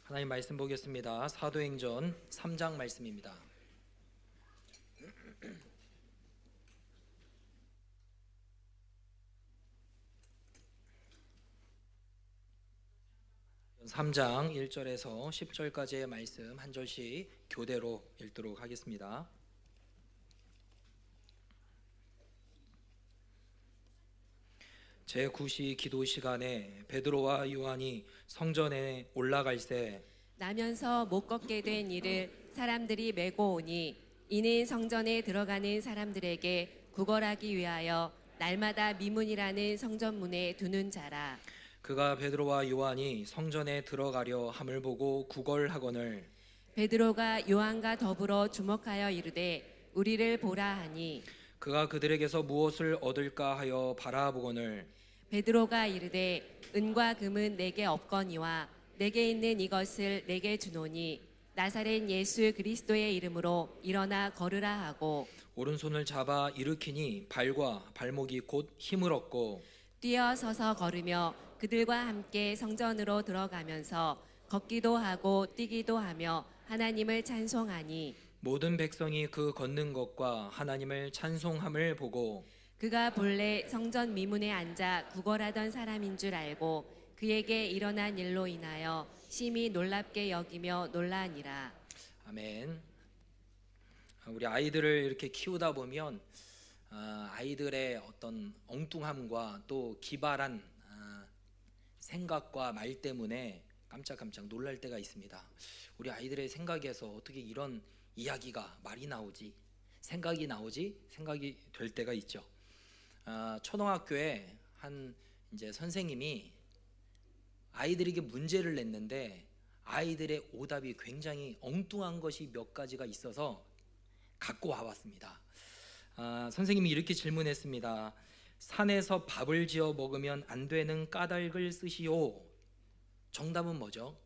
하나님 말씀 보겠습니다. 사도행전 3장 말씀입니다. (3장) 1절에서 10절까지의 말씀 한 절씩 교대로 읽도록 하겠습니다. 제9시 기도 시간에 베드로와 요한이 성전에 올라갈새 나면서 못 걷게 된 이를 사람들이 메고 오니 이는 성전에 들어가는 사람들에게 구걸하기 위하여 날마다 미문이라는 성전문에 두는 자라. 그가 베드로와 요한이 성전에 들어가려 함을 보고 구걸하거늘 베드로가 요한과 더불어 주목하여 이르되 우리를 보라 하니 그가 그들에게서 무엇을 얻을까 하여 바라보거늘 베드로가 이르되 은과 금은 내게 없거니와 내게 있는 이것을 내게 주노니 나사렛 예수 그리스도의 이름으로 일어나 걸으라 하고 오른손을 잡아 일으키니 발과 발목이 곧 힘을 얻고 뛰어서서 걸으며 그들과 함께 성전으로 들어가면서 걷기도 하고 뛰기도 하며 하나님을 찬송하니 모든 백성이 그 걷는 것과 하나님을 찬송함을 보고 그가 본래 성전 미문에 앉아 구걸하던 사람인 줄 알고 그에게 일어난 일로 인하여 심히 놀랍게 여기며 놀라니라. 아멘. 우리 아이들을 이렇게 키우다 보면 아이들의 어떤 엉뚱함과 또 기발한 생각과 말 때문에 깜짝깜짝 놀랄 때가 있습니다. 우리 아이들의 생각에서 어떻게 이런 이야기가 말이 나오지, 생각이 나오지, 생각이 될 때가 있죠. 초등학교에 한 이제 선생님이 아이들에게 문제를 냈는데 아이들의 오답이 굉장히 엉뚱한 것이 몇 가지가 있어서 갖고 와봤습니다. 선생님이 이렇게 질문했습니다. 산에서 밥을 지어 먹으면 안 되는 까닭을 쓰시오. 정답은 뭐죠?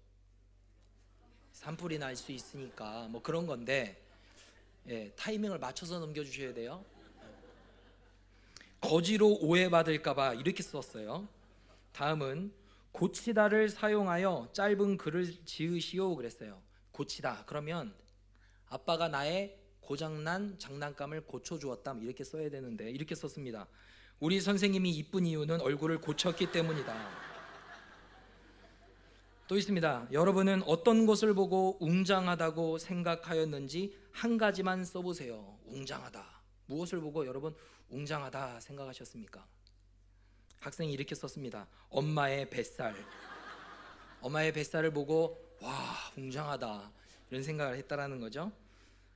산불이 날 수 있으니까 뭐 그런 건데, 타이밍을 맞춰서 넘겨주셔야 돼요. 거지로 오해받을까봐 이렇게 썼어요. 다음은 고치다를 사용하여 짧은 글을 지으시오 그랬어요. 고치다 그러면 아빠가 나의 고장난 장난감을 고쳐주었다 이렇게 써야 되는데 이렇게 썼습니다. 우리 선생님이 이쁜 이유는 얼굴을 고쳤기 때문이다. 또 있습니다. 여러분은 어떤 것을 보고 웅장하다고 생각하였는지 한 가지만 써보세요. 웅장하다. 무엇을 보고 여러분 웅장하다 생각하셨습니까? 학생이 이렇게 썼습니다. 엄마의 뱃살. 엄마의 뱃살을 보고 와 웅장하다 이런 생각을 했다라는 거죠.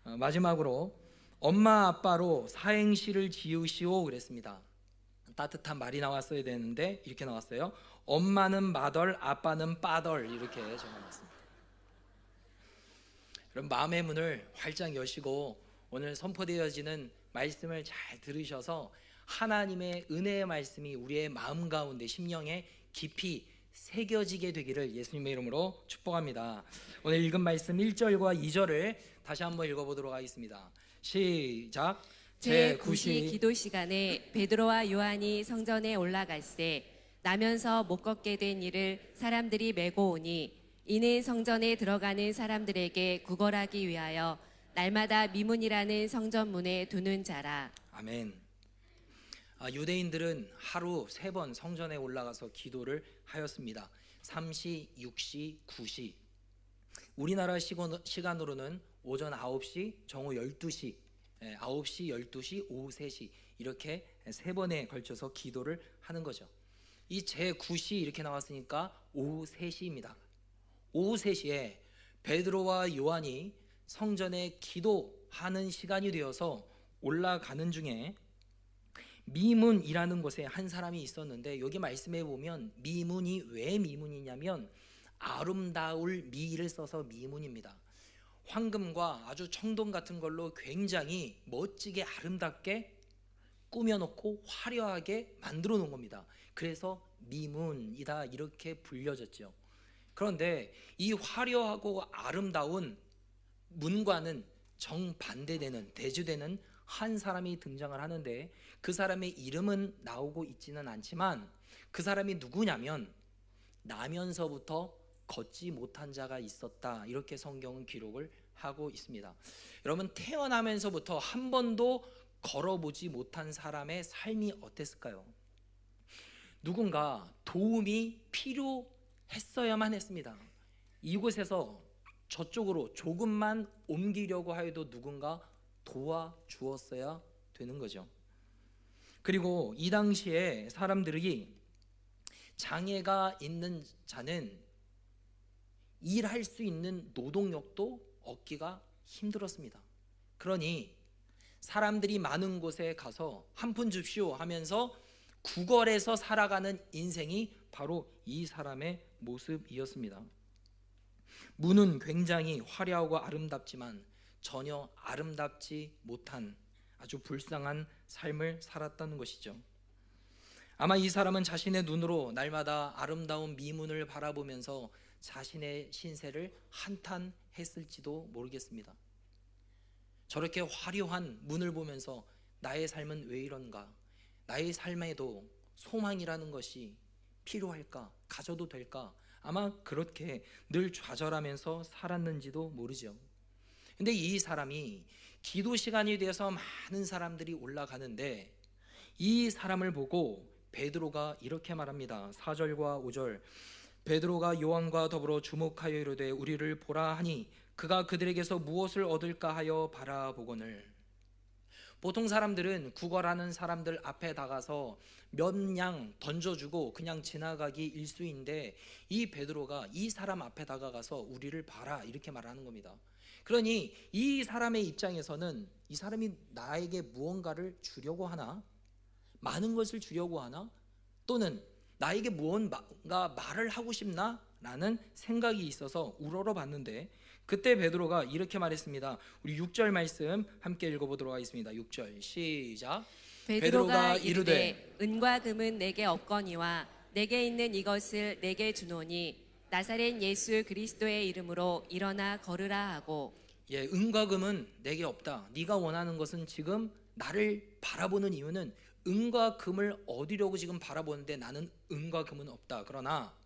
마지막으로 엄마 아빠로 사행시를 지으시오 그랬습니다. 따뜻한 말이 나왔어야 되는데 이렇게 나왔어요. 엄마는 마덜, 아빠는 빠덜 이렇게 적어놨습니다. 그럼 마음의 문을 활짝 여시고 오늘 선포되어지는 말씀을 잘 들으셔서 하나님의 은혜의 말씀이 우리의 마음 가운데 심령에 깊이 새겨지게 되기를 예수님의 이름으로 축복합니다. 오늘 읽은 말씀 1절과 2절을 다시 한번 읽어보도록 하겠습니다. 시작. 제9시 기도 시간에 베드로와 요한이 성전에 올라갈새 나면서 못 걷게 된 이를 사람들이 메고 오니 이는 성전에 들어가는 사람들에게 구걸하기 위하여 날마다 미문이라는 성전문에 두는 자라. 아멘. 유대인들은 하루 3번 성전에 올라가서 기도를 하였습니다. 3시, 6시, 9시. 우리나라 시간으로는 오전 9시, 정오 12시, 9시, 12시, 오후 3시 이렇게 3번에 걸쳐서 기도를 하는 거죠. 이 제9시 이렇게 나왔으니까 오후 3시입니다. 오후 3시에 베드로와 요한이 성전에 기도하는 시간이 되어서 올라가는 중에 미문이라는 곳에 한 사람이 있었는데 여기 말씀해 보면 미문이 왜 미문이냐면 아름다울 미를 써서 미문입니다. 황금과 아주 청동 같은 걸로 굉장히 멋지게 아름답게 꾸며놓고 화려하게 만들어 놓은 겁니다. 그래서 미문이다 이렇게 불려졌죠. 그런데 이 화려하고 아름다운 문과는 정반대되는 대조되는 한 사람이 등장을 하는데 그 사람의 이름은 나오고 있지는 않지만 그 사람이 누구냐면 나면서부터 걷지 못한 자가 있었다. 이렇게 성경은 기록을 하고 있습니다. 여러분, 태어나면서부터 한 번도 걸어보지 못한 사람의 삶이 어땠을까요? 누군가 도움이 필요했어야만 했습니다. 이곳에서 저쪽으로 조금만 옮기려고 하여도 누군가 도와주었어야 되는 거죠. 그리고 이 당시에 사람들이 장애가 있는 자는 일할 수 있는 노동력도 얻기가 힘들었습니다. 그러니 사람들이 많은 곳에 가서 한 푼 줍시오 하면서 구걸해서 살아가는 인생이 바로 이 사람의 모습이었습니다. 문은 굉장히 화려하고 아름답지만 전혀 아름답지 못한 아주 불쌍한 삶을 살았다는 것이죠. 아마 이 사람은 자신의 눈으로 날마다 아름다운 미문을 바라보면서 자신의 신세를 한탄했을지도 모르겠습니다. 저렇게 화려한 문을 보면서 나의 삶은 왜 이런가? 나의 삶에도 소망이라는 것이 필요할까? 가져도 될까? 아마 그렇게 늘 좌절하면서 살았는지도 모르죠. 근데 이 사람이 기도 시간이 되어서 많은 사람들이 올라가는데 이 사람을 보고 베드로가 이렇게 말합니다. 4절과 5절. 베드로가 요한과 더불어 주목하여 이르되 우리를 보라 하니 그가 그들에게서 무엇을 얻을까 하여 바라보거늘. 보통 사람들은 구걸하는 사람들 앞에 다가서 몇 냥 던져주고 그냥 지나가기 일수인데 이 베드로가 이 사람 앞에 다가가서 우리를 봐라 이렇게 말하는 겁니다. 그러니 이 사람의 입장에서는 이 사람이 나에게 무언가를 주려고 하나? 많은 것을 주려고 하나? 또는 나에게 무언가 말을 하고 싶나? 라는 생각이 있어서 우러러봤는데 그때 베드로가 이렇게 말했습니다. 우리 6절 말씀 함께 읽어보도록 하겠습니다. 6절 시작. 베드로가 이르되 은과 금은 내게 없거니와 내게 있는 이것을 내게 주노니 나사렛 예수 그리스도의 이름으로 일어나 걸으라 하고. 은과 금은 내게 없다. 네가 원하는 것은 지금 나를 바라보는 이유는 은과 금을 얻으려고 지금 바라보는데 나는 은과 금은 없다. 그러나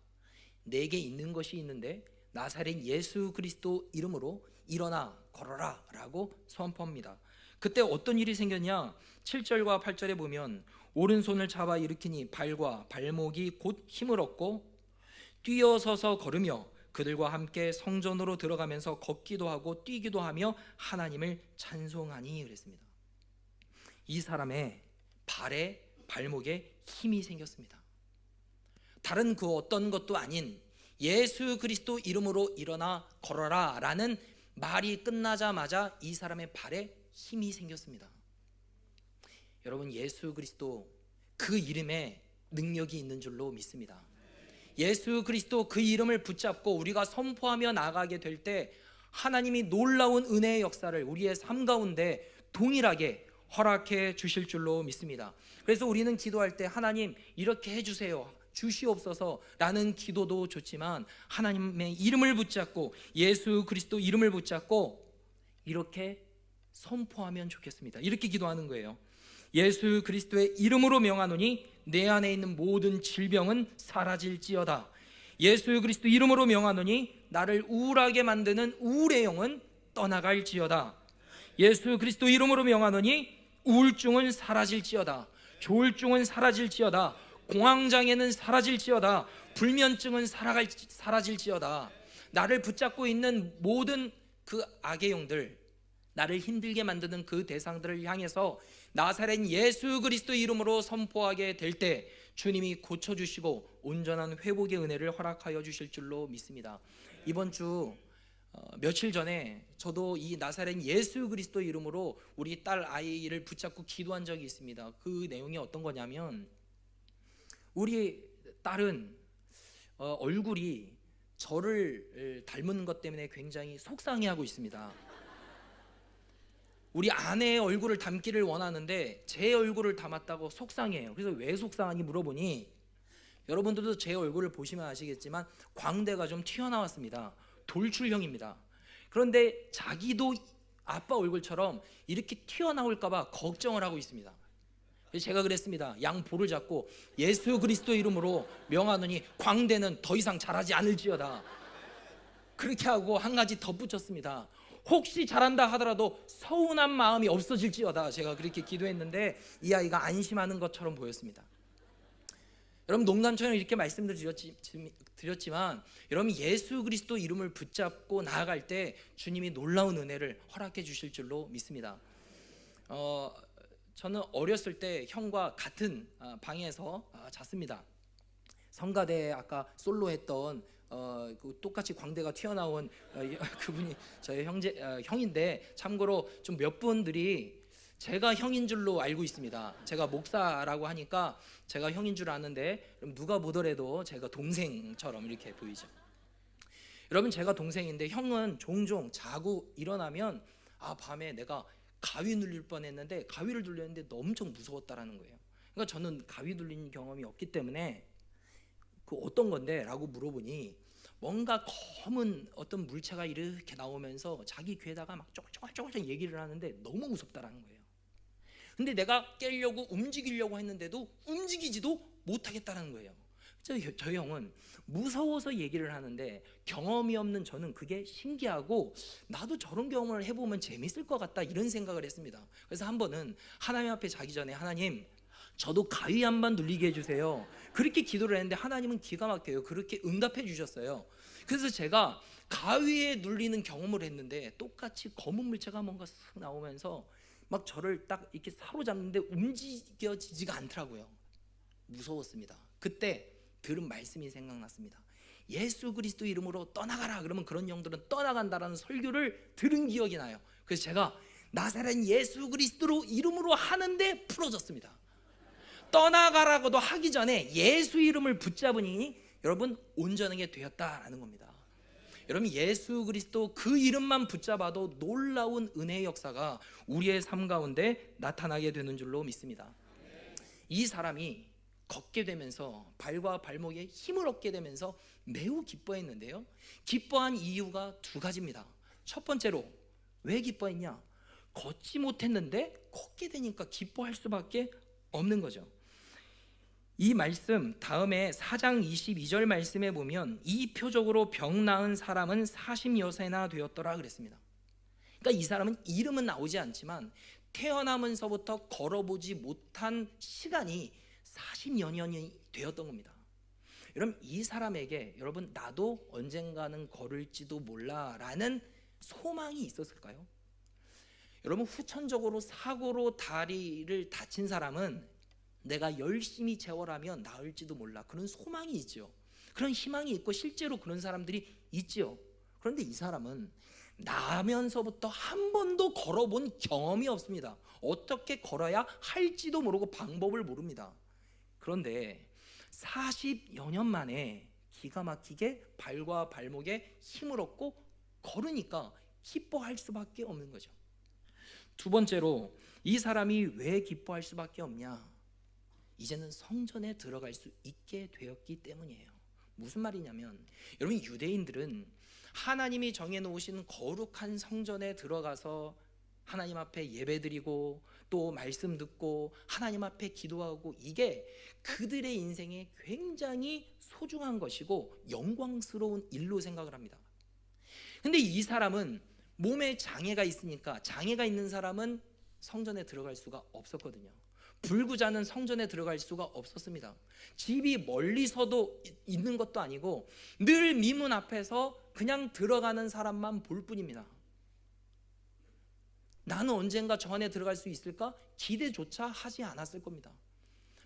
내게 있는 것이 있는데 나사렛 예수 그리스도 이름으로 일어나 걸어라 라고 선포합니다. 그때 어떤 일이 생겼냐? 7절과 8절에 보면 오른손을 잡아 일으키니 발과 발목이 곧 힘을 얻고 뛰어서서 걸으며 그들과 함께 성전으로 들어가면서 걷기도 하고 뛰기도 하며 하나님을 찬송하니 그랬습니다. 이 사람의 발에 발목에 힘이 생겼습니다. 다른 그 어떤 것도 아닌 예수 그리스도 이름으로 일어나 걸어라 라는 말이 끝나자마자 이 사람의 발에 힘이 생겼습니다. 여러분, 예수 그리스도 그 이름에 능력이 있는 줄로 믿습니다. 예수 그리스도 그 이름을 붙잡고 우리가 선포하며 나가게 될 때 하나님이 놀라운 은혜의 역사를 우리의 삶 가운데 동일하게 허락해 주실 줄로 믿습니다. 그래서 우리는 기도할 때 하나님 이렇게 해주세요 주시옵소서 라는 기도도 좋지만 하나님의 이름을 붙잡고 예수 그리스도 이름을 붙잡고 이렇게 선포하면 좋겠습니다. 이렇게 기도하는 거예요. 예수 그리스도의 이름으로 명하노니 내 안에 있는 모든 질병은 사라질지어다. 예수 그리스도 이름으로 명하노니 나를 우울하게 만드는 우울의 영은 떠나갈지어다. 예수 그리스도 이름으로 명하노니 우울증은 사라질지어다. 조울증은 사라질지어다. 공황장애는 사라질지어다. 불면증은 사라질지어다. 나를 붙잡고 있는 모든 그 악의 영들, 나를 힘들게 만드는 그 대상들을 향해서 나사렛 예수 그리스도 이름으로 선포하게 될 때 주님이 고쳐주시고 온전한 회복의 은혜를 허락하여 주실 줄로 믿습니다. 이번 주 며칠 전에 저도 이 나사렛 예수 그리스도 이름으로 우리 딸 아이를 붙잡고 기도한 적이 있습니다. 그 내용이 어떤 거냐면 우리 딸은 얼굴이 저를 닮은 것 때문에 굉장히 속상해하고 있습니다. 우리 아내의 얼굴을 닮기를 원하는데 제 얼굴을 닮았다고 속상해요. 그래서 왜 속상하니 물어보니 여러분들도 제 얼굴을 보시면 아시겠지만 광대가 좀 튀어나왔습니다. 돌출형입니다. 그런데 자기도 아빠 얼굴처럼 이렇게 튀어나올까 봐 걱정을 하고 있습니다. 제가 그랬습니다. 양 볼을 잡고 예수 그리스도 이름으로 명하노니 광대는 더 이상 자라지 않을지어다. 그렇게 하고 한 가지 덧붙였습니다. 혹시 잘한다 하더라도 서운한 마음이 없어질지어다. 제가 그렇게 기도했는데 이 아이가 안심하는 것처럼 보였습니다. 여러분, 농담처럼 이렇게 말씀드렸지만 여러분, 예수 그리스도 이름을 붙잡고 나아갈 때 주님이 놀라운 은혜를 허락해 주실 줄로 믿습니다. 저는 어렸을 때 형과 같은 방에서 잤습니다. 성가대 아까 솔로 했던 똑같이 광대가 튀어나온 그분이 저의 형인데, 참고로 좀 몇 분들이 제가 형인 줄로 알고 있습니다. 제가 목사라고 하니까 제가 형인 줄 아는데 누가 보더라도 제가 동생처럼 이렇게 보이죠. 여러분, 제가 동생인데 형은 종종 자고 일어나면 밤에 내가 가위 눌릴 뻔했는데 가위를 눌렸는데 엄청 무서웠다라는 거예요. 그러니까 저는 가위 눌린 경험이 없기 때문에 그 어떤 건데? 라고 물어보니 뭔가 검은 어떤 물체가 이렇게 나오면서 자기 귀에다가 막 쪼글쪼글 얘기를 하는데 너무 무섭다라는 거예요. 근데 내가 깨려고 움직이려고 했는데도 움직이지도 못하겠다는 거예요. 저 형은 무서워서 얘기를 하는데 경험이 없는 저는 그게 신기하고 나도 저런 경험을 해보면 재밌을 것 같다, 이런 생각을 했습니다. 그래서 한 번은 하나님 앞에 자기 전에 하나님, 저도 가위 한번 눌리게 해주세요. 그렇게 기도를 했는데 하나님은 기가 막혀요. 그렇게 응답해 주셨어요. 그래서 제가 가위에 눌리는 경험을 했는데 똑같이 검은 물체가 뭔가 쓱 나오면서 막 저를 딱 이렇게 사로잡는데 움직여지지가 않더라고요. 무서웠습니다. 그때 들은 말씀이 생각났습니다. 예수 그리스도 이름으로 떠나가라. 그러면 그런 영들은 떠나간다라는 설교를 들은 기억이 나요. 그래서 제가 나사렛 예수 그리스도로 이름으로 하는데 풀어졌습니다. 떠나가라고도 하기 전에 예수 이름을 붙잡으니 여러분 온전하게 되었다라는 겁니다. 여러분, 예수 그리스도 그 이름만 붙잡아도 놀라운 은혜의 역사가 우리의 삶 가운데 나타나게 되는 줄로 믿습니다. 이 사람이 걷게 되면서 발과 발목에 힘을 얻게 되면서 매우 기뻐했는데요, 기뻐한 이유가 두 가지입니다. 첫 번째로 왜 기뻐했냐? 걷지 못했는데 걷게 되니까 기뻐할 수밖에 없는 거죠. 이 말씀 다음에 4장 22절 말씀에 보면 이 표적으로 병 나은 사람은 40여세나 되었더라 그랬습니다. 그러니까 이 사람은 이름은 나오지 않지만 태어나면서부터 걸어보지 못한 시간이 40여 년이 되었던 겁니다. 여러분, 이 사람에게 여러분 나도 언젠가는 걸을지도 몰라라는 소망이 있었을까요? 여러분, 후천적으로 사고로 다리를 다친 사람은 내가 열심히 재활하면 나을지도 몰라, 그런 소망이 있죠. 그런 희망이 있고 실제로 그런 사람들이 있죠. 그런데 이 사람은 나면서부터 한 번도 걸어본 경험이 없습니다. 어떻게 걸어야 할지도 모르고 방법을 모릅니다. 그런데 40여 년 만에 기가 막히게 발과 발목에 힘을 얻고 걸으니까 기뻐할 수밖에 없는 거죠. 두 번째로 이 사람이 왜 기뻐할 수밖에 없냐? 이제는 성전에 들어갈 수 있게 되었기 때문이에요. 무슨 말이냐면 여러분, 유대인들은 하나님이 정해놓으신 거룩한 성전에 들어가서 하나님 앞에 예배드리고 또 말씀 듣고 하나님 앞에 기도하고, 이게 그들의 인생에 굉장히 소중한 것이고 영광스러운 일로 생각을 합니다. 근데 이 사람은 몸에 장애가 있으니까, 장애가 있는 사람은 성전에 들어갈 수가 없었거든요. 불구자는 성전에 들어갈 수가 없었습니다. 집이 멀리서도 있는 것도 아니고 늘 미문 앞에서 그냥 들어가는 사람만 볼 뿐입니다. 나는 언젠가 저 안에 들어갈 수 있을까? 기대조차 하지 않았을 겁니다.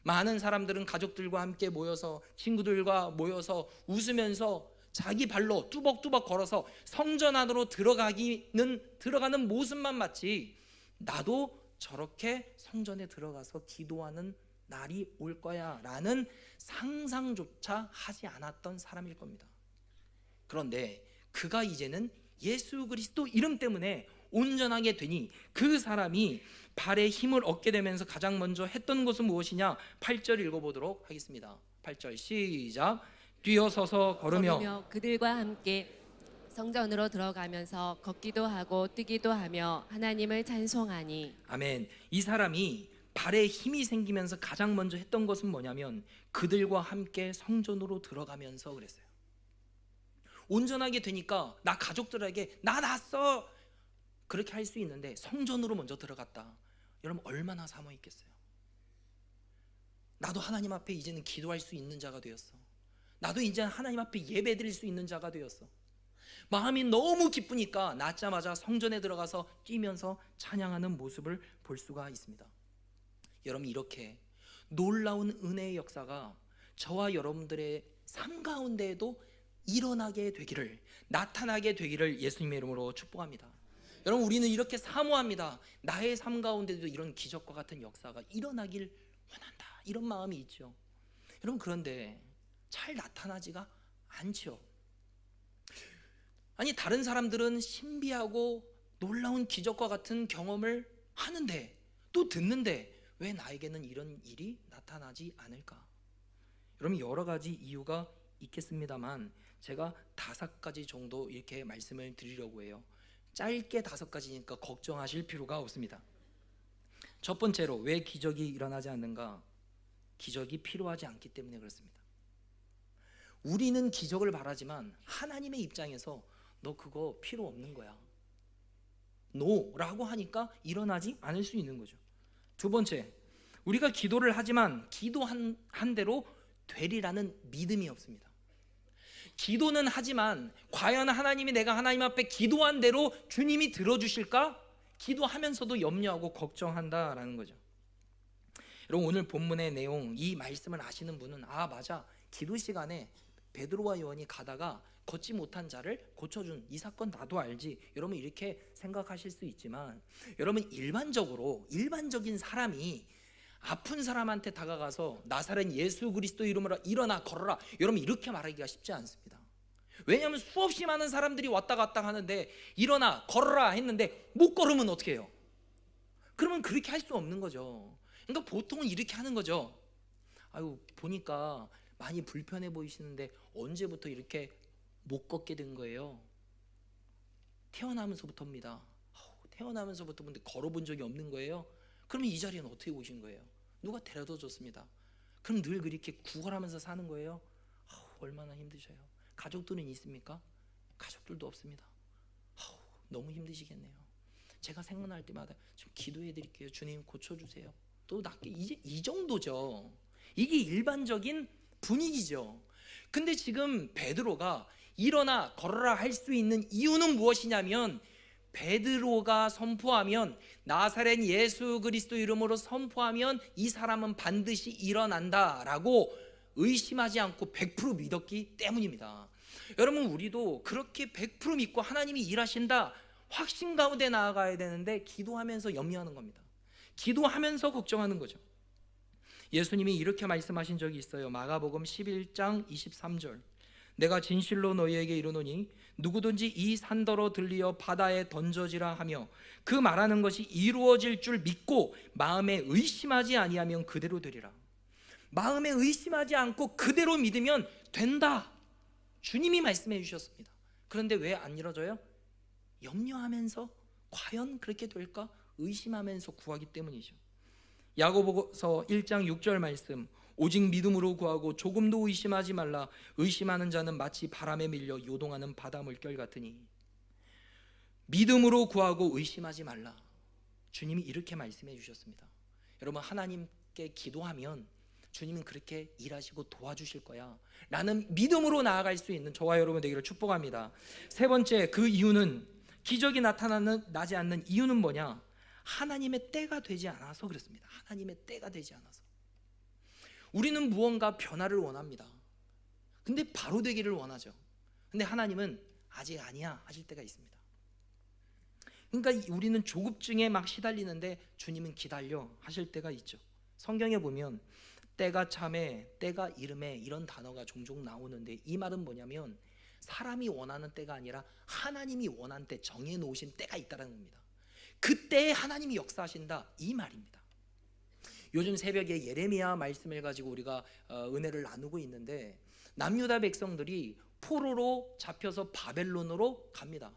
많은 사람들은 가족들과 함께 모여서, 친구들과 모여서 웃으면서 자기 발로 뚜벅뚜벅 걸어서 성전 안으로 들어가는 모습만 봤지, 나도 저렇게 성전에 들어가서 기도하는 날이 올 거야 라는 상상조차 하지 않았던 사람일 겁니다. 그런데 그가 이제는 예수 그리스도 이름 때문에 온전하게 되니 그 사람이 발에 힘을 얻게 되면서 가장 먼저 했던 것은 무엇이냐? 8절 읽어보도록 하겠습니다. 8절 시작. 뛰어서서 걸으며 그들과 함께 성전으로 들어가면서 걷기도 하고 뛰기도 하며 하나님을 찬송하니. 아멘. 이 사람이 발에 힘이 생기면서 가장 먼저 했던 것은 뭐냐면 그들과 함께 성전으로 들어가면서 그랬어요. 온전하게 되니까 나 가족들에게 나 났어 그렇게 할 수 있는데 성전으로 먼저 들어갔다. 여러분 얼마나 사모 있겠어요? 나도 하나님 앞에 이제는 기도할 수 있는 자가 되었어. 나도 이제 하나님 앞에 예배 드릴 수 있는 자가 되었어. 마음이 너무 기쁘니까 낳자마자 성전에 들어가서 뛰면서 찬양하는 모습을 볼 수가 있습니다. 여러분 이렇게 놀라운 은혜의 역사가 저와 여러분들의 삶 가운데에도 일어나게 되기를, 나타나게 되기를 예수님의 이름으로 축복합니다. 여러분 우리는 이렇게 사모합니다. 나의 삶 가운데도 이런 기적과 같은 역사가 일어나길 원한다, 이런 마음이 있죠. 여러분 그런데 잘 나타나지가 않죠. 아니 다른 사람들은 신비하고 놀라운 기적과 같은 경험을 하는데 또 듣는데 왜 나에게는 이런 일이 나타나지 않을까? 여러분 여러 가지 이유가 있겠습니다만 제가 5가지 정도 이렇게 말씀을 드리려고 해요. 짧게 5가지니까 걱정하실 필요가 없습니다. 첫 번째로 왜 기적이 일어나지 않는가? 기적이 필요하지 않기 때문에 그렇습니다. 우리는 기적을 바라지만 하나님의 입장에서 너 그거 필요 없는 거야, 노라고 하니까 일어나지 않을 수 있는 거죠. 두 번째, 우리가 기도를 하지만 기도한 대로 되리라는 믿음이 없습니다. 기도는 하지만 과연 하나님이 내가 하나님 앞에 기도한 대로 주님이 들어주실까? 기도하면서도 염려하고 걱정한다라는 거죠. 여러분 오늘 본문의 내용, 이 말씀을 아시는 분은 아 맞아, 기도 시간에 베드로와 요한이 가다가 걷지 못한 자를 고쳐준 이 사건 나도 알지, 여러분 이렇게 생각하실 수 있지만 여러분 일반적인 사람이 아픈 사람한테 다가가서 나사렛 예수 그리스도 이름으로 일어나 걸어라, 여러분 이렇게 말하기가 쉽지 않습니다. 왜냐하면 수없이 많은 사람들이 왔다 갔다 하는데 일어나 걸어라 했는데 못 걸으면 어떻게 해요? 그러면 그렇게 할 수 없는 거죠. 그러니까 보통은 이렇게 하는 거죠. 아유 보니까 많이 불편해 보이시는데 언제부터 이렇게 못 걷게 된 거예요? 태어나면서부터입니다. 태어나면서부터 근데 걸어본 적이 없는 거예요? 그러면 이 자리에는 어떻게 오신 거예요? 누가 데려다 줬습니다. 그럼 늘 그렇게 구걸하면서 사는 거예요? 얼마나 힘드셔요. 가족들은 있습니까? 가족들도 없습니다. 너무 힘드시겠네요. 제가 생각날 때마다 좀 기도해 드릴게요. 주님 고쳐주세요. 또 낫게, 이제 이 정도죠. 이게 일반적인 분위기죠. 근데 지금 베드로가 일어나 걸어라 할 수 있는 이유는 무엇이냐면 베드로가 선포하면, 나사렛 예수 그리스도 이름으로 선포하면 이 사람은 반드시 일어난다라고 의심하지 않고 100% 믿었기 때문입니다. 여러분 우리도 그렇게 100% 믿고 하나님이 일하신다 확신 가운데 나아가야 되는데 기도하면서 염려하는 겁니다. 기도하면서 걱정하는 거죠. 예수님이 이렇게 말씀하신 적이 있어요. 마가복음 11장 23절, 내가 진실로 너희에게 이르노니 누구든지 이 산더러 들리어 바다에 던져지라 하며 그 말하는 것이 이루어질 줄 믿고 마음에 의심하지 아니하면 그대로 되리라. 마음에 의심하지 않고 그대로 믿으면 된다, 주님이 말씀해 주셨습니다. 그런데 왜 안 이루어져요? 염려하면서 과연 그렇게 될까 의심하면서 구하기 때문이죠. 야고보서 1장 6절 말씀, 오직 믿음으로 구하고 조금도 의심하지 말라. 의심하는 자는 마치 바람에 밀려 요동하는 바다 물결 같으니. 믿음으로 구하고 의심하지 말라, 주님이 이렇게 말씀해 주셨습니다. 여러분 하나님께 기도하면 주님은 그렇게 일하시고 도와주실 거야 라는 믿음으로 나아갈 수 있는 저와 여러분 되기를 축복합니다. 세 번째, 그 이유는, 기적이 나지 않는 이유는 뭐냐? 하나님의 때가 되지 않아서 그렇습니다. 하나님의 때가 되지 않아서. 우리는 무언가 변화를 원합니다. 근데 바로 되기를 원하죠. 근데 하나님은 아직 아니야 하실 때가 있습니다. 그러니까 우리는 조급증에 막 시달리는데 주님은 기다려 하실 때가 있죠. 성경에 보면 때가 참에, 때가 이름에 이런 단어가 종종 나오는데 이 말은 뭐냐면 사람이 원하는 때가 아니라 하나님이 원하는 때, 정해놓으신 때가 있다는 겁니다. 그때에 하나님이 역사하신다, 이 말입니다. 요즘 새벽에 예레미야 말씀을 가지고 우리가 은혜를 나누고 있는데 남유다 백성들이 포로로 잡혀서 바벨론으로 갑니다.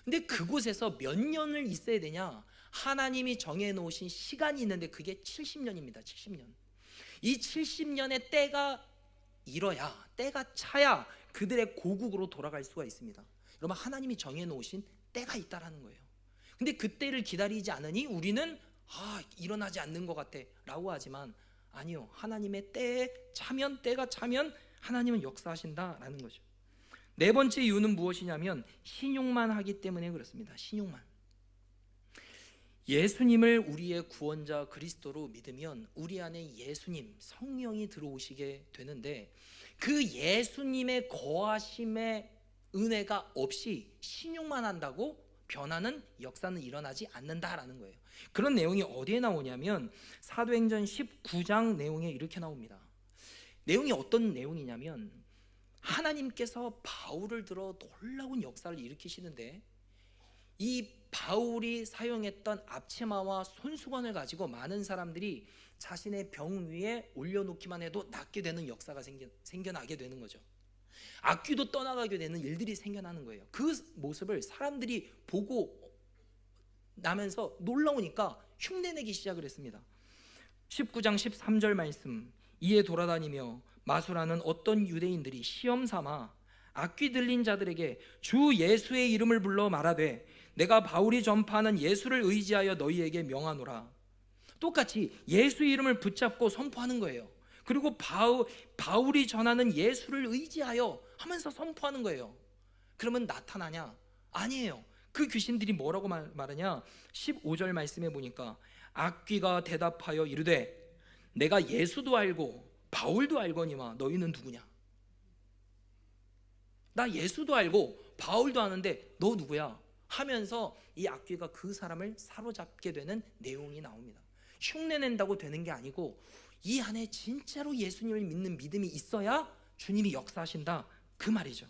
근데 그곳에서 몇 년을 있어야 되냐? 하나님이 정해놓으신 시간이 있는데 그게 70년입니다. 70년. 이 70년의 때가 이뤄야, 때가 차야 그들의 고국으로 돌아갈 수가 있습니다. 여러분, 하나님이 정해놓으신 때가 있다라는 거예요. 근데 그 때를 기다리지 않으니 우리는 일어나지 않는 것 같아 라고 하지만, 아니요, 하나님의 때가 차면 하나님은 역사하신다라는 거죠. 네 번째 이유는 무엇이냐면 신용만 하기 때문에 그렇습니다. 신용만. 예수님을 우리의 구원자 그리스도로 믿으면 우리 안에 예수님, 성령이 들어오시게 되는데, 그 예수님의 거하심의 은혜가 없이 신용만 한다고 변하는 역사는 일어나지 않는다라는 거예요. 그런 내용이 어디에 나오냐면 사도행전 19장 내용에 이렇게 나옵니다. 내용이 어떤 내용이냐면, 하나님께서 바울을 들어 놀라운 역사를 일으키시는데, 이 바울이 사용했던 앞치마와 손수건을 가지고 많은 사람들이 자신의 병 위에 올려놓기만 해도 낫게 되는 역사가 생겨나게 되는 거죠. 악귀도 떠나가게 되는 일들이 생겨나는 거예요. 그 모습을 사람들이 보고 나면서 놀라우니까 흉내내기 시작을 했습니다. 19장 13절 말씀, 이에 돌아다니며 마술하는 어떤 유대인들이 시험 삼아 악귀 들린 자들에게 주 예수의 이름을 불러 말하되 내가 바울이 전파하는 예수를 의지하여 너희에게 명하노라. 똑같이 예수 이름을 붙잡고 선포하는 거예요. 그리고 바울이 전하는 예수를 의지하여 하면서 선포하는 거예요. 그러면 나타나냐? 아니에요. 그 귀신들이 뭐라고 말하냐? 15절 말씀에 보니까 악귀가 대답하여 이르되 내가 예수도 알고 바울도 알거니와 너희는 누구냐? 나 예수도 알고 바울도 아는데 너 누구야? 하면서 이 악귀가 그 사람을 사로잡게 되는 내용이 나옵니다. 흉내낸다고 되는 게 아니고 이 안에 진짜로 예수님을 믿는 믿음이 있어야 주님이 역사하신다, 그 말이죠.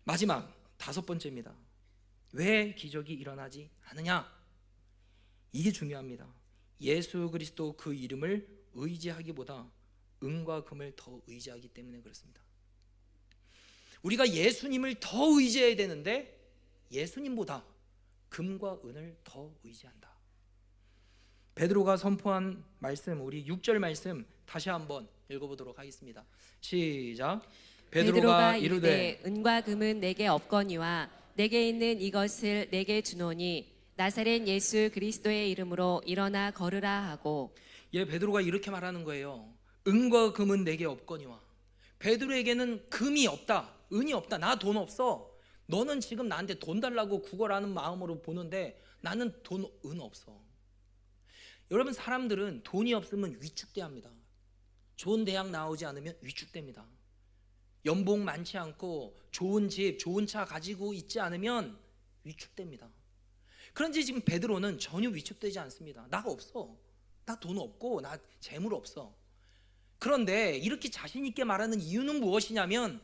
마지막 다섯 번째입니다. 왜 기적이 일어나지 않느냐? 이게 중요합니다. 예수 그리스도 그 이름을 의지하기보다 은과 금을 더 의지하기 때문에 그렇습니다. 우리가 예수님을 더 의지해야 되는데 예수님보다 금과 은을 더 의지한다. 베드로가 선포한 말씀, 우리 6절 말씀 다시 한번 읽어보도록 하겠습니다. 시작. 베드로가 이르되 은과 금은 내게 없거니와 내게 있는 이것을 내게 주노니 나사렛 예수 그리스도의 이름으로 일어나 걸으라 하고. 베드로가 이렇게 말하는 거예요. 은과 금은 내게 없거니와. 베드로에게는 금이 없다, 은이 없다. 나 돈 없어. 너는 지금 나한테 돈 달라고 구걸하는 마음으로 보는데 나는 은 없어. 여러분, 사람들은 돈이 없으면 위축돼합니다. 좋은 대학 나오지 않으면 위축됩니다. 연봉 많지 않고 좋은 집, 좋은 차 가지고 있지 않으면 위축됩니다. 그런지 지금 베드로는 전혀 위축되지 않습니다. 나가 없어. 나 돈 없고 나 재물 없어. 그런데 이렇게 자신 있게 말하는 이유는 무엇이냐면,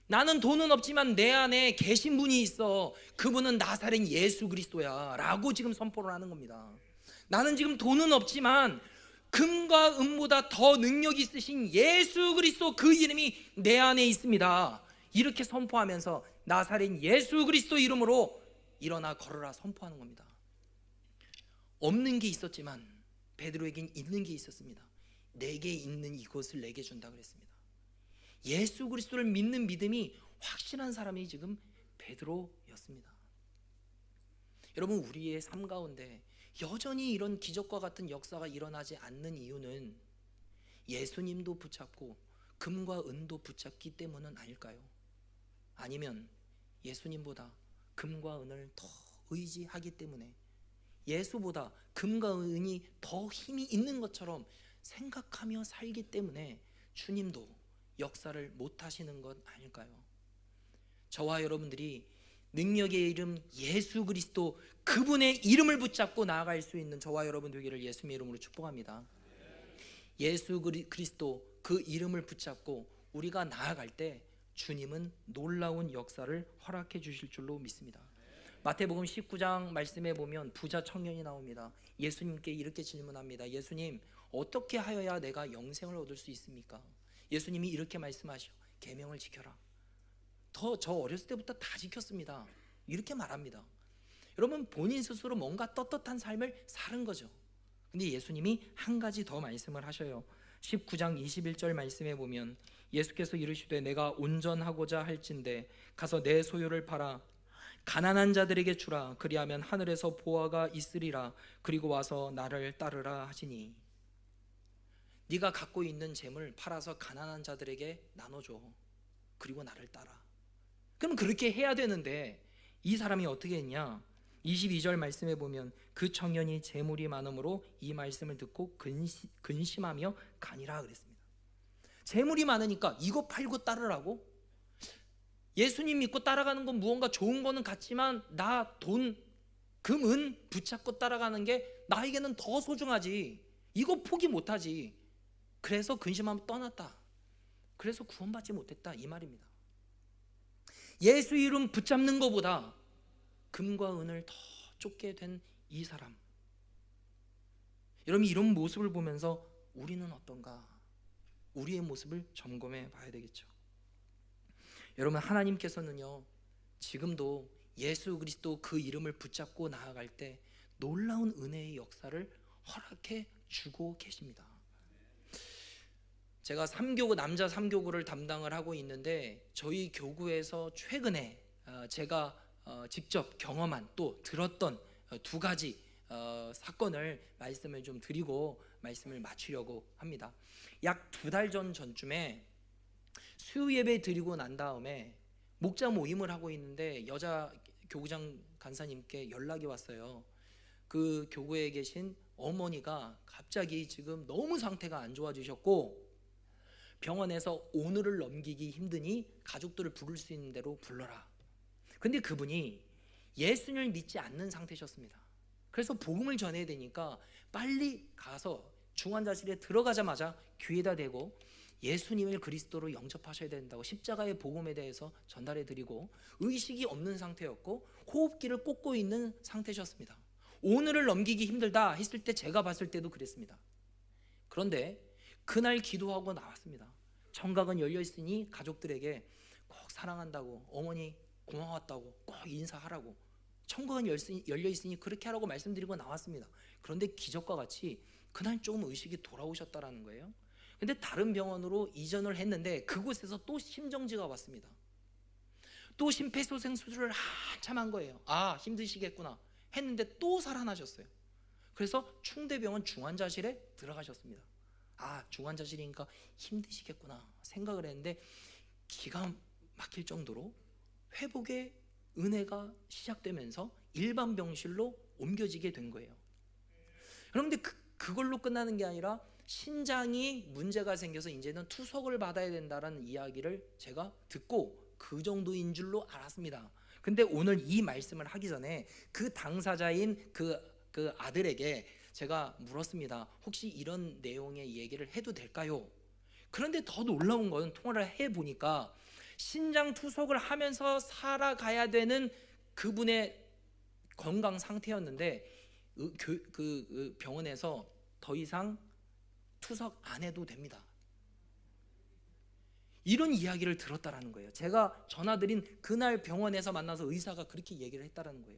나는 돈은 없지만 내 안에 계신 분이 있어. 그분은 나사렛 예수 그리스도야 라고 지금 선포를 하는 겁니다. 나는 지금 돈은 없지만 금과 은보다 더 능력 있으신 예수 그리스도, 그 이름이 내 안에 있습니다. 이렇게 선포하면서 나사렛 예수 그리스도 이름으로 일어나 걸어라 선포하는 겁니다. 없는 게 있었지만 베드로에겐 있는 게 있었습니다. 내게 있는 이것을 내게 준다 그랬습니다. 예수 그리스도를 믿는 믿음이 확실한 사람이 지금 베드로였습니다. 여러분, 우리의 삶 가운데 여전히 이런 기적과 같은 역사가 일어나지 않는 이유는 예수님도 붙잡고 금과 은도 붙잡기 때문은 아닐까요? 아니면 예수님보다 금과 은을 더 의지하기 때문에 예수보다 금과 은이 더 힘이 있는 것처럼 생각하며 살기 때문에 주님도 역사를 못하시는 것 아닐까요? 저와 여러분들이 능력의 이름 예수 그리스도, 그분의 이름을 붙잡고 나아갈 수 있는 저와 여러분 되기를 예수님의 이름으로 축복합니다. 예수 그리스도 그 이름을 붙잡고 우리가 나아갈 때 주님은 놀라운 역사를 허락해 주실 줄로 믿습니다. 마태복음 19장 말씀에 보면 부자 청년이 나옵니다. 예수님께 이렇게 질문합니다. 예수님, 어떻게 하여야 내가 영생을 얻을 수 있습니까? 예수님이 이렇게 말씀하셔. 계명을 지켜라. 저 어렸을 때부터 다 지켰습니다. 이렇게 말합니다. 여러분, 본인 스스로 뭔가 떳떳한 삶을 사는 거죠. 근데 예수님이 한 가지 더 말씀을 하셔요. 19장 21절 말씀에 보면 예수께서 이르시되 내가 온전하고자 할진대 가서 내 소유를 팔아 가난한 자들에게 주라. 그리하면 하늘에서 보화가 있으리라. 그리고 와서 나를 따르라 하시니, 네가 갖고 있는 재물 팔아서 가난한 자들에게 나눠줘. 그리고 나를 따라. 그럼 그렇게 해야 되는데 이 사람이 어떻게 했냐? 22절 말씀에 보면 그 청년이 재물이 많음으로 이 말씀을 듣고 근심하며 가니라 그랬습니다. 재물이 많으니까 이거 팔고 따르라고? 예수님 믿고 따라가는 건 무언가 좋은 거는 같지만 나 돈, 금, 은 붙잡고 따라가는 게 나에게는 더 소중하지. 이거 포기 못하지. 그래서 근심하면 떠났다. 그래서 구원받지 못했다 이 말입니다. 예수 이름 붙잡는 것보다 금과 은을 더 쫓게 된 이 사람, 여러분 이런 모습을 보면서 우리는 어떤가? 우리의 모습을 점검해 봐야 되겠죠. 여러분 하나님께서는요 지금도 예수 그리스도 그 이름을 붙잡고 나아갈 때 놀라운 은혜의 역사를 허락해 주고 계십니다. 제가 남자 3교구를 담당을 하고 있는데 저희 교구에서 최근에 제가 직접 경험한 또 들었던 두 가지 사건을 말씀을 좀 드리고 말씀을 마치려고 합니다. 약 2달 전쯤에 수요 예배 드리고 난 다음에 목자 모임을 하고 있는데 여자 교구장 간사님께 연락이 왔어요. 그 교구에 계신 어머니가 갑자기 지금 너무 상태가 안 좋아지셨고 병원에서 오늘을 넘기기 힘드니 가족들을 부를 수 있는 대로 불러라. 근데 그분이 예수님을 믿지 않는 상태셨습니다. 그래서 복음을 전해야 되니까 빨리 가서 중환자실에 들어가자마자 귀에다 대고 예수님을 그리스도로 영접하셔야 된다고 십자가의 복음에 대해서 전달해 드리고 의식이 없는 상태였고 호흡기를 꽂고 있는 상태셨습니다. 오늘을 넘기기 힘들다 했을 때 제가 봤을 때도 그랬습니다. 그런데 그날 기도하고 나왔습니다. 청각은 열려 있으니 가족들에게 꼭 사랑한다고, 어머니 고마웠다고 꼭 인사하라고, 청각은 열려 있으니 그렇게 하라고 말씀드리고 나왔습니다. 그런데 기적과 같이 그날 조금 의식이 돌아오셨다라는 거예요. 근데 다른 병원으로 이전을 했는데 그곳에서 또 심정지가 왔습니다. 또 심폐소생 수술을 한참 한 거예요. 아 힘드시겠구나 했는데 또 살아나셨어요. 그래서 충대병원 중환자실에 들어가셨습니다. 아 중환자실이니까 힘드시겠구나 생각을 했는데 기가 막힐 정도로 회복의 은혜가 시작되면서 일반 병실로 옮겨지게 된 거예요. 그런데 그걸로 끝나는 게 아니라 신장이 문제가 생겨서 이제는 투석을 받아야 된다는 이야기를 제가 듣고 그 정도인 줄로 알았습니다. 근데 오늘 이 말씀을 하기 전에 그 당사자인 그 아들에게 제가 물었습니다. 혹시 이런 내용의 얘기를 해도 될까요? 그런데 더 놀라운 건 통화를 해보니까 신장 투석을 하면서 살아가야 되는 그분의 건강 상태였는데 그 병원에서 더 이상 투석 안 해도 됩니다. 이런 이야기를 들었다라는 거예요. 제가 전화드린 그날 병원에서 만나서 의사가 그렇게 얘기를 했다라는 거예요.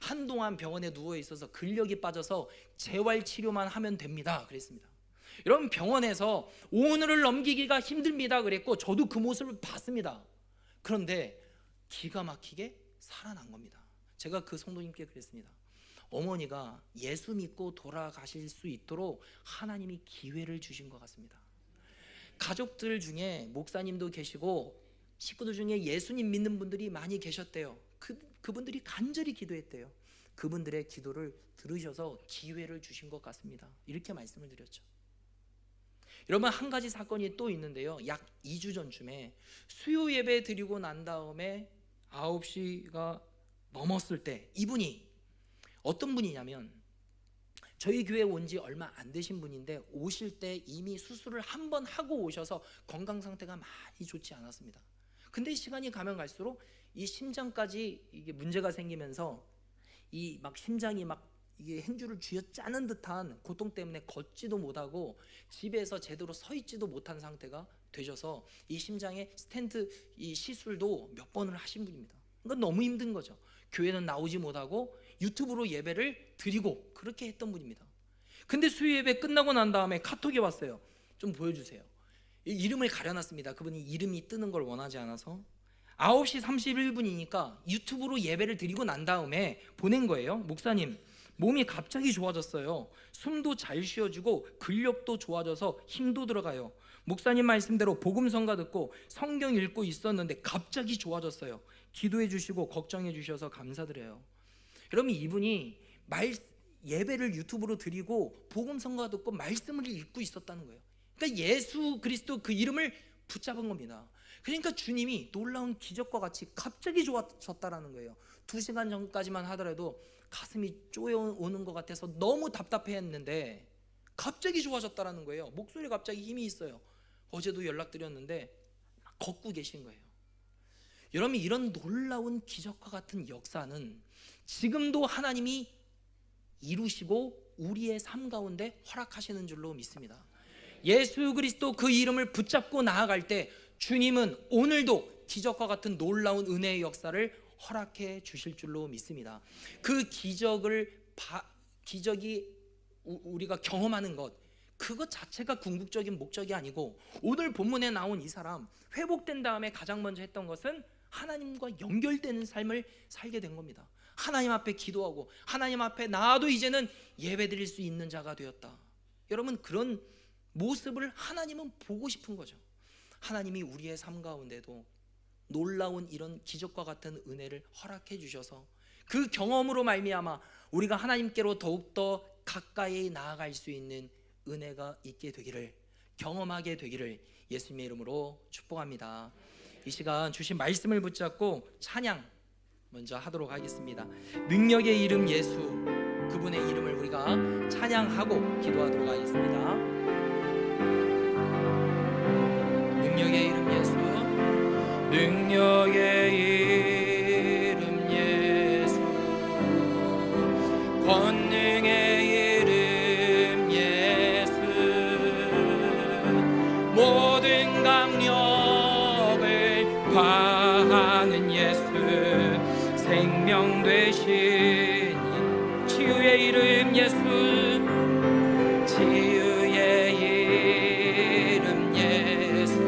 한동안 병원에 누워 있어서 근력이 빠져서 재활 치료만 하면 됩니다. 그랬습니다. 여러분 병원에서 오늘을 넘기기가 힘듭니다. 그랬고 저도 그 모습을 봤습니다. 그런데 기가 막히게 살아난 겁니다. 제가 그 성도님께 그랬습니다. 어머니가 예수 믿고 돌아가실 수 있도록 하나님이 기회를 주신 것 같습니다. 가족들 중에 목사님도 계시고 식구들 중에 예수님 믿는 분들이 많이 계셨대요. 그분들이 간절히 기도했대요. 그분들의 기도를 들으셔서 기회를 주신 것 같습니다. 이렇게 말씀을 드렸죠. 여러분 한 가지 사건이 또 있는데요. 약 2주 전쯤에 수요 예배 드리고 난 다음에 9시가 넘었을 때 이분이 어떤 분이냐면 저희 교회 온 지 얼마 안 되신 분인데 오실 때 이미 수술을 한 번 하고 오셔서 건강 상태가 많이 좋지 않았습니다. 근데 시간이 가면 갈수록 이 심장까지 이게 문제가 생기면서 이 막 심장이 막 이게 행주를 쥐어짜는 듯한 고통 때문에 걷지도 못하고 집에서 제대로 서 있지도 못한 상태가 되셔서 이 심장에 스텐트 이 시술도 몇 번을 하신 분입니다. 그러니까 너무 힘든 거죠. 교회는 나오지 못하고 유튜브로 예배를 드리고 그렇게 했던 분입니다. 근데 수요 예배 끝나고 난 다음에 카톡이 왔어요. 좀 보여주세요. 이름을 가려놨습니다. 그분이 이름이 뜨는 걸 원하지 않아서 9시 31분이니까 유튜브로 예배를 드리고 난 다음에 보낸 거예요. 목사님, 몸이 갑자기 좋아졌어요. 숨도 잘 쉬어지고 근력도 좋아져서 힘도 들어가요. 목사님 말씀대로 복음 성가 듣고 성경 읽고 있었는데 갑자기 좋아졌어요. 기도해 주시고 걱정해 주셔서 감사드려요. 여러분, 이분이 예배를 유튜브로 드리고 복음 성가 듣고 말씀을 읽고 있었다는 거예요. 그러니까 예수 그리스도 그 이름을 붙잡은 겁니다. 그러니까 주님이 놀라운 기적과 같이 갑자기 좋아졌다라는 거예요. 2시간 전까지만 하더라도 가슴이 쪼여오는 것 같아서 너무 답답해했는데 갑자기 좋아졌다라는 거예요. 목소리에 갑자기 힘이 있어요. 어제도 연락드렸는데 걷고 계신 거예요. 여러분, 이런 놀라운 기적과 같은 역사는 지금도 하나님이 이루시고 우리의 삶 가운데 허락하시는 줄로 믿습니다. 예수 그리스도 그 이름을 붙잡고 나아갈 때 주님은 오늘도 기적과 같은 놀라운 은혜의 역사를 허락해 주실 줄로 믿습니다. 그 기적이 우리가 경험하는 것, 그것 자체가 궁극적인 목적이 아니고, 오늘 본문에 나온 이 사람 회복된 다음에 가장 먼저 했던 것은 하나님과 연결되는 삶을 살게 된 겁니다. 하나님 앞에 기도하고 하나님 앞에 나도 이제는 예배드릴 수 있는 자가 되었다. 여러분, 그런 모습을 하나님은 보고 싶은 거죠. 하나님이 우리의 삶 가운데도 놀라운 이런 기적과 같은 은혜를 허락해 주셔서 그 경험으로 말미암아 우리가 하나님께로 더욱더 가까이 나아갈 수 있는 은혜가 있게 되기를, 경험하게 되기를 예수님의 이름으로 축복합니다. 이 시간 주신 말씀을 붙잡고 찬양 먼저 하도록 하겠습니다. 능력의 이름 예수, 그분의 이름을 우리가 찬양하고 기도하도록 하겠습니다. 능력의 이름 예수, 능력의 이름 예수, 권능의 이름 예수, 모든 강력을 과하는 예수, 생명 되신 치유의 이름 예수, 치유의 이름 예수,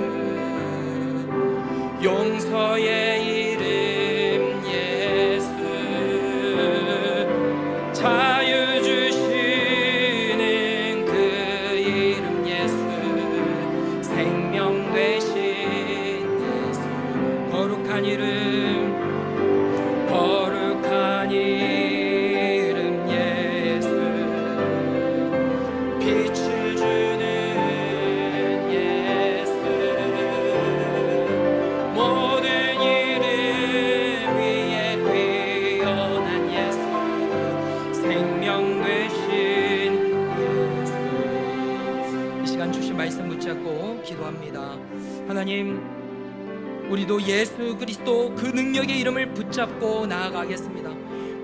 용서의 이름 예수, 자유 주시는 그 이름 예수, 생명 되신 예수, 거룩한 이름, 거룩한 이름 예수, 빛을 주는 예수, 모든 이름 위에 뛰어난 예수, 생명 되신 예수. 이 시간 주신 말씀 붙잡고 기도합니다. 하나님, 우리도 예수 그리스도 그 능력의 이름을 붙잡고 나아가겠습니다.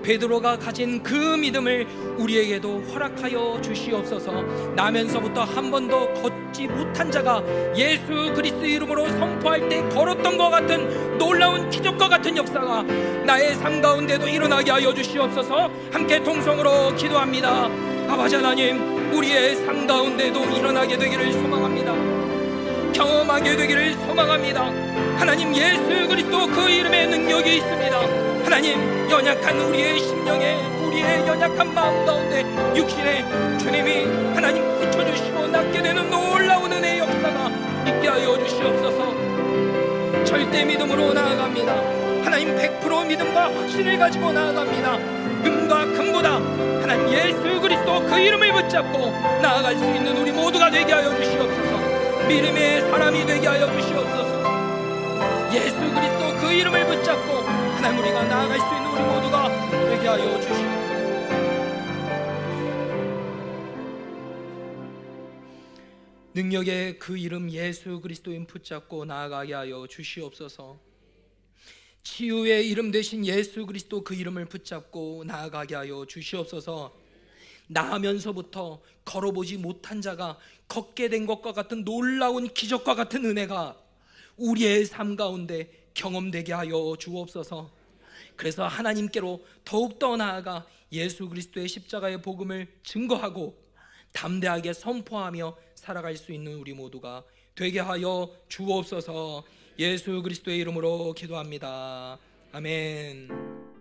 베드로가 가진 그 믿음을 우리에게도 허락하여 주시옵소서. 나면서부터 한 번도 걷지 못한 자가 예수 그리스도 이름으로 선포할 때 걸었던 것 같은 놀라운 기적과 같은 역사가 나의 삶 가운데도 일어나게 하여 주시옵소서. 함께 통성으로 기도합니다. 아버지 하나님, 우리의 삶 가운데도 일어나게 되기를 소망합니다. 경험하게 되기를 소망합니다. 하나님, 예수 그리스도 그 이름에 능력이 있습니다. 하나님, 연약한 우리의 심령에, 우리의 연약한 마음 가운데, 육신에 주님이 하나님 붙여주시고 낫게 되는 놀라운 은혜의 역사가 있게 하여 주시옵소서. 절대 믿음으로 나아갑니다. 하나님, 100% 믿음과 확신을 가지고 나아갑니다. 금과 금보다 하나님 예수 그리스도 그 이름을 붙잡고 나아갈 수 있는 우리 모두가 되게 하여 주시옵소서. 믿음의 사람이 되게 하여 주시옵소서. 예수 그리스도 그 이름을 붙잡고 하나님 우리가 나아갈 수 있는 우리 모두가 되게 하여 주시옵소서. 능력의 그 이름 예수 그리스도인 붙잡고 나아가게 하여 주시옵소서. 치유의 이름 되신 예수 그리스도 그 이름을 붙잡고 나아가게 하여 주시옵소서. 나면서부터 걸어보지 못한 자가 걷게 된 것과 같은 놀라운 기적과 같은 은혜가 우리의 삶 가운데 경험되게 하여 주옵소서. 그래서 하나님께로 더욱더 나아가 예수 그리스도의 십자가의 복음을 증거하고 담대하게 선포하며 살아갈 수 있는 우리 모두가 되게 하여 주옵소서. 예수 그리스도의 이름으로 기도합니다. 아멘.